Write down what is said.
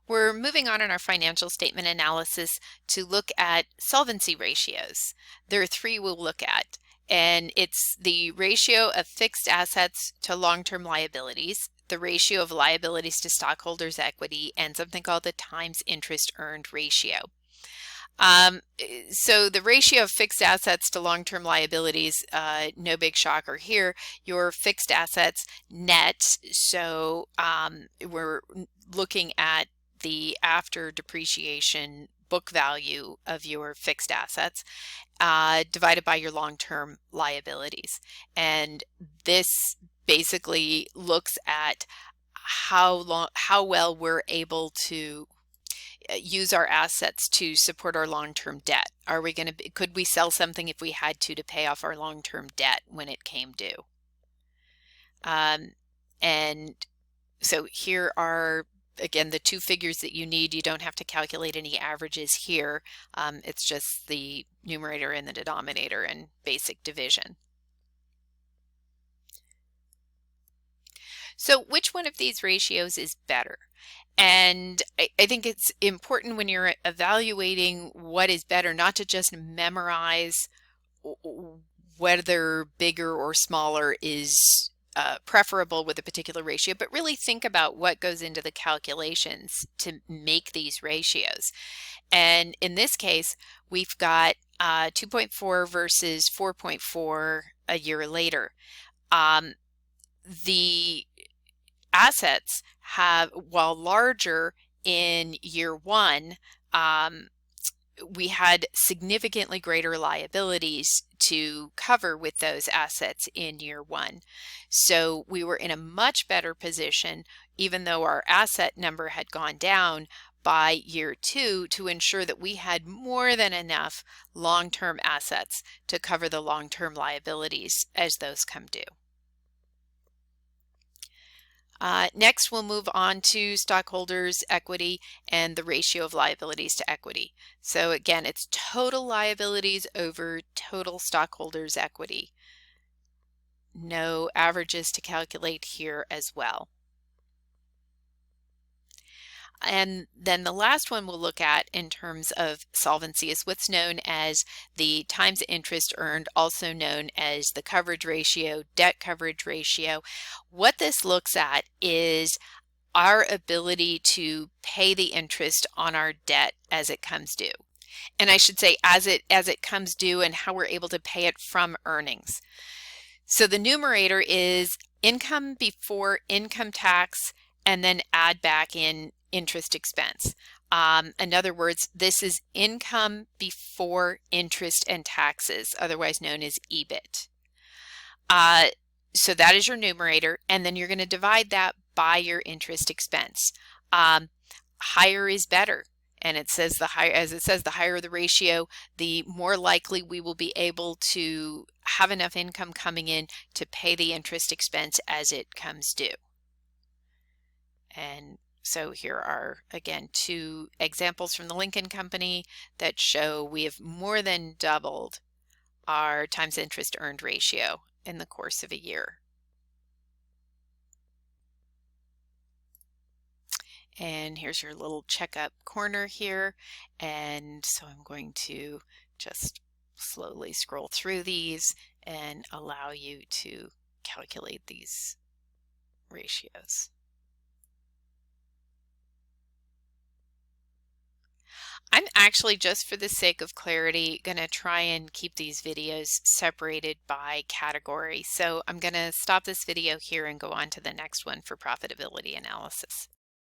We're moving on in our financial statement analysis to look at solvency ratios. There are three we'll look at, and it's the ratio of fixed assets to long-term liabilities, the ratio of liabilities to stockholders' equity, and something called the times interest earned ratio. So the ratio of fixed assets to long-term liabilities, no big shocker here. Your fixed assets net, so we're looking at the after depreciation book value of your fixed assets divided by your long-term liabilities. And this basically looks at how well we're able to use our assets to support our long-term debt. Could we sell something if we had to pay off our long-term debt when it came due? And so here are, again, the two figures that you need. You don't have to calculate any averages here. It's just the numerator and the denominator and basic division. So which one of these ratios is better? And I think it's important when you're evaluating what is better, not to just memorize whether bigger or smaller is preferable with a particular ratio, but really think about what goes into the calculations to make these ratios. And in this case, we've got 2.4 versus 4.4 a year later. The assets have, while larger in year one, we had significantly greater liabilities to cover with those assets in year one. So we were in a much better position, even though our asset number had gone down by year two, to ensure that we had more than enough long-term assets to cover the long-term liabilities as those come due. Next, we'll move on to stockholders' equity and the ratio of liabilities to equity. So again, it's total liabilities over total stockholders' equity. No averages to calculate here as well. And then the last one we'll look at in terms of solvency is what's known as the times interest earned, also known as the coverage ratio, debt coverage ratio. What this looks at is our ability to pay the interest on our debt as it comes due. And I should say as it comes due, and how we're able to pay it from earnings. So the numerator is income before income tax, and then add back in interest expense. In other words, this is income before interest and taxes, otherwise known as EBIT. So that is your numerator, and then you're going to divide that by your interest expense. Higher is better, and it says the higher, as it says, the higher the ratio, the more likely we will be able to have enough income coming in to pay the interest expense as it comes due. And so here are, again, two examples from the Lincoln Company that show we have more than doubled our times interest earned ratio in the course of a year. And here's your little checkup corner here. And so I'm going to just slowly scroll through these and allow you to calculate these ratios. I'm actually, just for the sake of clarity, going to try and keep these videos separated by category. So I'm going to stop this video here and go on to the next one for profitability analysis.